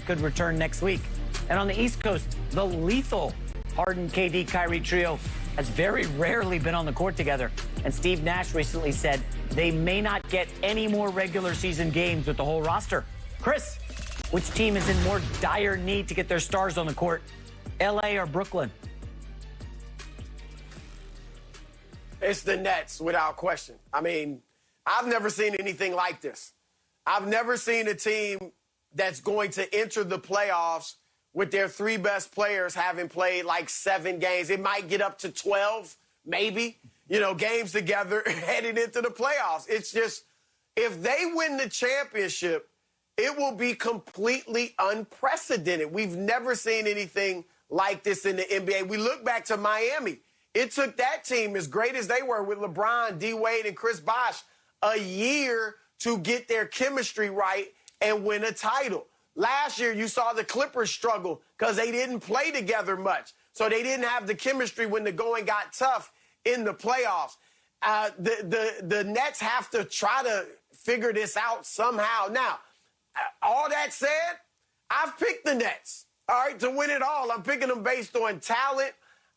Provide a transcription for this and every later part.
could return next week. And on the East Coast, the lethal Harden, KD, Kyrie trio has very rarely been on the court together. And Steve Nash recently said they may not get any more regular season games with the whole roster. Chris, which team is in more dire need to get their stars on the court, LA or Brooklyn? It's the Nets, without question. I mean, I've never seen anything like this. I've never seen a team that's going to enter the playoffs with their three best players having played like 7 games. It might get up to 12, maybe, games together heading into the playoffs. It's just, if they win the championship, it will be completely unprecedented. We've never seen anything like this in the NBA. We look back to Miami. It took that team, as great as they were with LeBron, D-Wade, and Chris Bosh, a year to get their chemistry right and win a title. Last year, you saw the Clippers struggle because they didn't play together much. So they didn't have the chemistry when the going got tough in the playoffs. The Nets have to try to figure this out somehow. Now, all that said, I've picked the Nets, all right, to win it all. I'm picking them based on talent.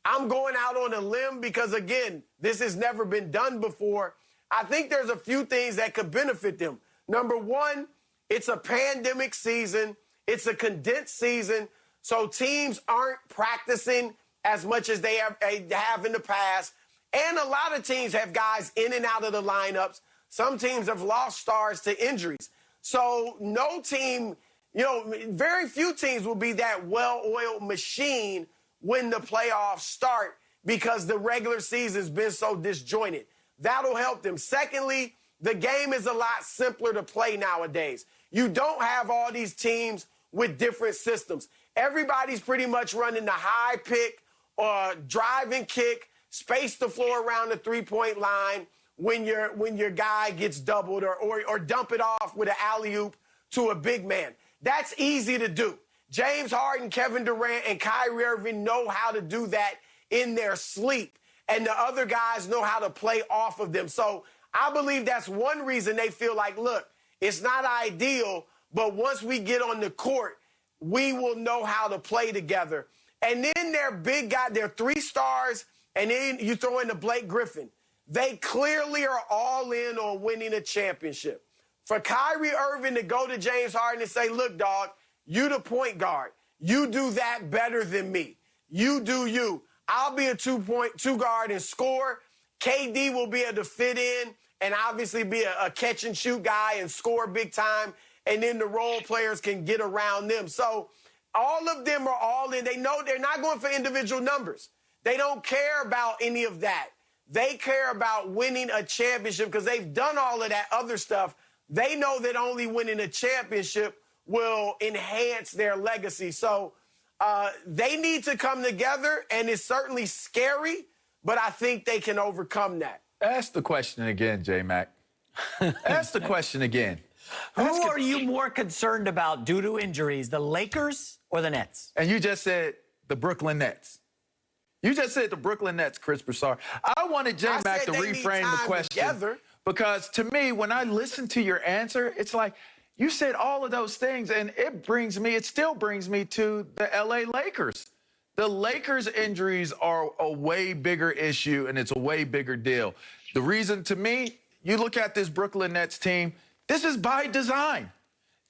I'm going out on a limb because, again, this has never been done before. I think there's a few things that could benefit them. Number one, it's a pandemic season. It's a condensed season, so teams aren't practicing as much as they have in the past. And a lot of teams have guys in and out of the lineups. Some teams have lost stars to injuries. So no team, very few teams will be that well-oiled machine when the playoffs start because the regular season's been so disjointed. That'll help them. Secondly, the game is a lot simpler to play nowadays. You don't have all these teams with different systems. Everybody's pretty much running the high pick or drive and kick, space the floor around the three-point line when your guy gets doubled or dump it off with an alley-oop to a big man. That's easy to do. James Harden, Kevin Durant, and Kyrie Irving know how to do that in their sleep, and the other guys know how to play off of them. So I believe that's one reason they feel like, look, it's not ideal, but once we get on the court, we will know how to play together. And then their big guy, their 3 stars, and then you throw in the Blake Griffin. They clearly are all in on winning a championship. For Kyrie Irving to go to James Harden and say, look, dog, you the point guard. You do that better than me. You do you. I'll be a two guard and score. KD will be able to fit in and obviously be a catch-and-shoot guy and score big time, and then the role players can get around them. So all of them are all in. They know they're not going for individual numbers. They don't care about any of that. They care about winning a championship because they've done all of that other stuff. They know that only winning a championship will enhance their legacy. So they need to come together, and it's certainly scary, but I think they can overcome that. Ask the question again, J-Mac. Ask the question again. Who are you more concerned about due to injuries, the Lakers or the Nets? And you just said the Brooklyn Nets. You just said the Brooklyn Nets, Chris Broussard. I wanted J-Mac to reframe the question. Together. Because to me, when I listen to your answer, it's like you said all of those things, and it still brings me to the LA Lakers. The Lakers' injuries are a way bigger issue, and it's a way bigger deal. The reason, to me, you look at this Brooklyn Nets team, this is by design.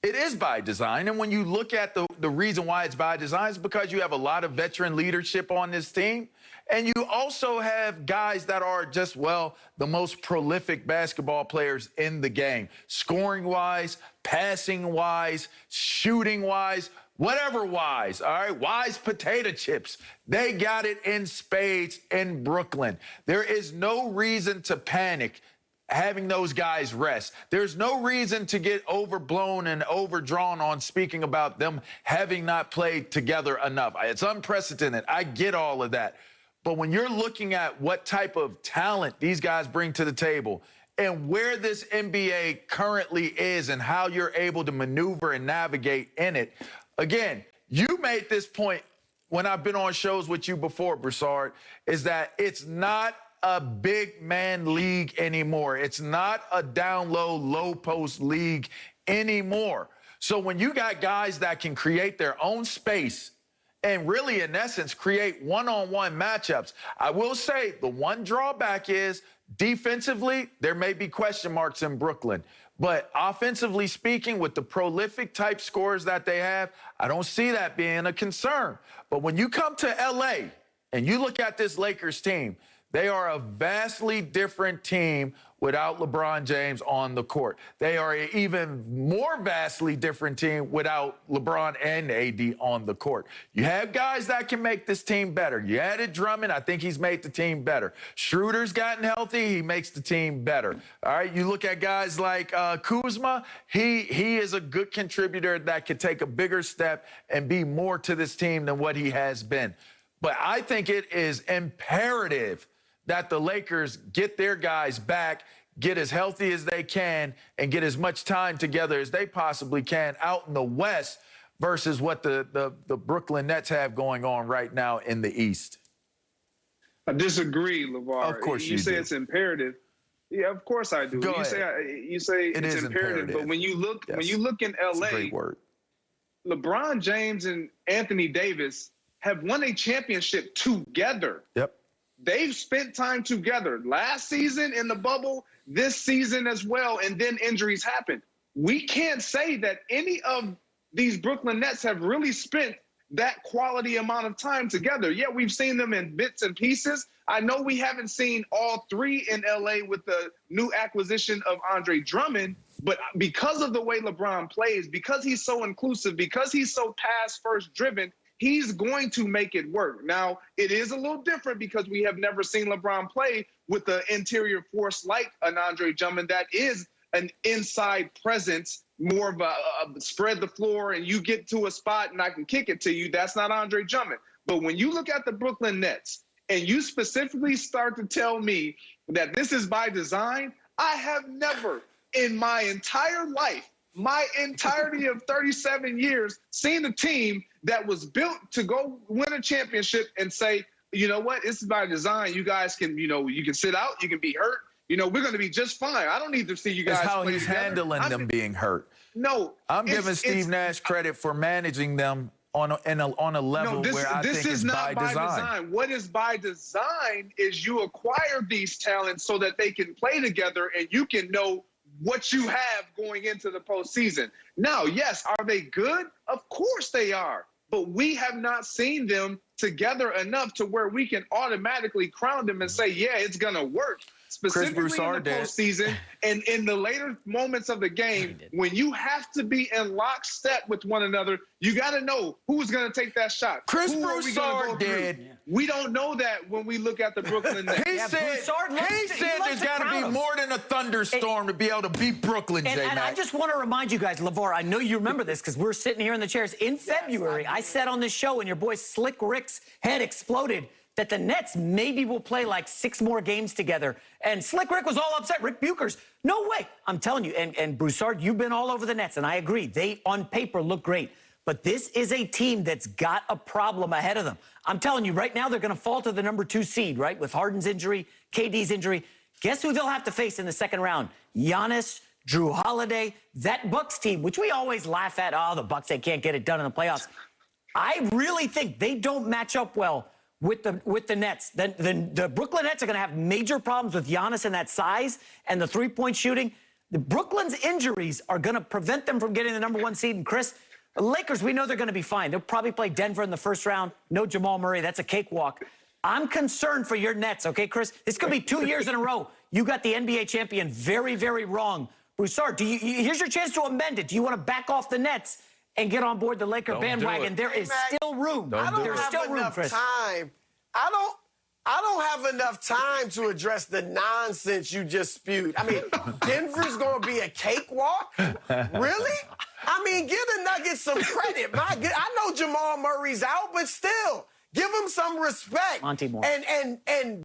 It is by design, and when you look at the reason why it's by design is because you have a lot of veteran leadership on this team, and you also have guys that are just, well, the most prolific basketball players in the game, scoring-wise, passing-wise, shooting-wise, whatever-wise, all right? Wise potato chips. They got it in spades in Brooklyn. There is no reason to panic having those guys rest. There's no reason to get overblown and overdrawn on speaking about them having not played together enough. It's unprecedented. I get all of that. But when you're looking at what type of talent these guys bring to the table and where this NBA currently is and how you're able to maneuver and navigate in it, again, you made this point when I've been on shows with you before, Broussard, is that it's not a big man league anymore. It's not a down low, low post league anymore. So when you got guys that can create their own space and really, in essence, create one-on-one matchups, I will say the one drawback is defensively, there may be question marks in Brooklyn. But offensively speaking, with the prolific type scores that they have, I don't see that being a concern. But when you come to L.A. and you look at this Lakers team, they are a vastly different team without LeBron James on the court. They are an even more vastly different team without LeBron and AD on the court. You have guys that can make this team better. You added Drummond. I think he's made the team better. Schroeder's gotten healthy. He makes the team better. All right, you look at guys like Kuzma. He is a good contributor that could take a bigger step and be more to this team than what he has been. But I think it is imperative that the Lakers get their guys back, get as healthy as they can, and get as much time together as they possibly can out in the West versus what the Brooklyn Nets have going on right now in the East. I disagree, LeVar. Of course you say do. It's imperative. Yeah, of course I do. Go you ahead. say It it's is imperative, but when you look Yes. when you look in That's LA, a great word. LeBron James and Anthony Davis have won a championship together. Yep. They've spent time together last season in the bubble, this season as well, and then injuries happened. We can't say that any of these Brooklyn Nets have really spent that quality amount of time together. Yeah, we've seen them in bits and pieces. I know we haven't seen all three in LA with the new acquisition of Andre Drummond, but because of the way LeBron plays, because he's so inclusive, because he's so pass-first driven, he's going to make it work. Now, it is a little different because we have never seen LeBron play with the interior force like an Andre Drummond that is an inside presence, more of a spread the floor and you get to a spot and I can kick it to you. That's not Andre Drummond. But when you look at the Brooklyn Nets and you specifically start to tell me that this is by design, I have never in my entire life, my entirety of 37 years, seen a team that was built to go win a championship and say, you know what, this is by design. You guys can, you can sit out, you can be hurt. We're going to be just fine. I don't need to see you guys. That's how play he's together. handling them being hurt. No, I'm giving Steve Nash credit for managing them on a level where I think it's by design. What is by design is you acquire these talents so that they can play together and you can know what you have going into the postseason. Now, yes, are they good? Of course they are. But we have not seen them together enough to where we can automatically crown them and say, yeah, it's going to work. Specifically in the postseason and in the later moments of the game, when you have to be in lockstep with one another, you got to know who's going to take that shot. Chris Broussard did. We don't know that when we look at the Brooklyn Nets. He said there's got to be more than a thunderstorm to be able to beat Brooklyn, and I just want to remind you guys, LeVar, I know you remember this because we're sitting here in the chairs. In February, I said on this show, and your boy Slick Rick's head exploded, that the Nets maybe will play like 6 more games together. And Slick Rick was all upset. Rick Buchers, no way. I'm telling you, and Broussard, you've been all over the Nets, and I agree. They, on paper, look great. But this is a team that's got a problem ahead of them. I'm telling you, right now, they're going to fall to the number 2 seed, right? With Harden's injury, KD's injury. Guess who they'll have to face in the second round? Giannis, Drew Holiday, that Bucks team, which we always laugh at. Oh, the Bucks, they can't get it done in the playoffs. I really think they don't match up well with the Nets. The Brooklyn Nets are going to have major problems with Giannis and that size and the three-point shooting. The Brooklyn's injuries are going to prevent them from getting the number 1 seed. And Chris, the Lakers, we know they're going to be fine. They'll probably play Denver in the first round. No Jamal Murray. That's a cakewalk. I'm concerned for your Nets, okay, Chris? This could be 2 years in a row. You got the NBA champion very, very wrong. Broussard, here's your chance to amend it. Do you want to back off the Nets and get on board the Laker bandwagon? There is still room. There's still room, Chris. I don't have enough time to address the nonsense you just spewed. I mean, Denver's going to be a cakewalk? Really? I mean, give the Nuggets some credit. I know Jamal Murray's out, but still, give him some respect. Monty Moore. And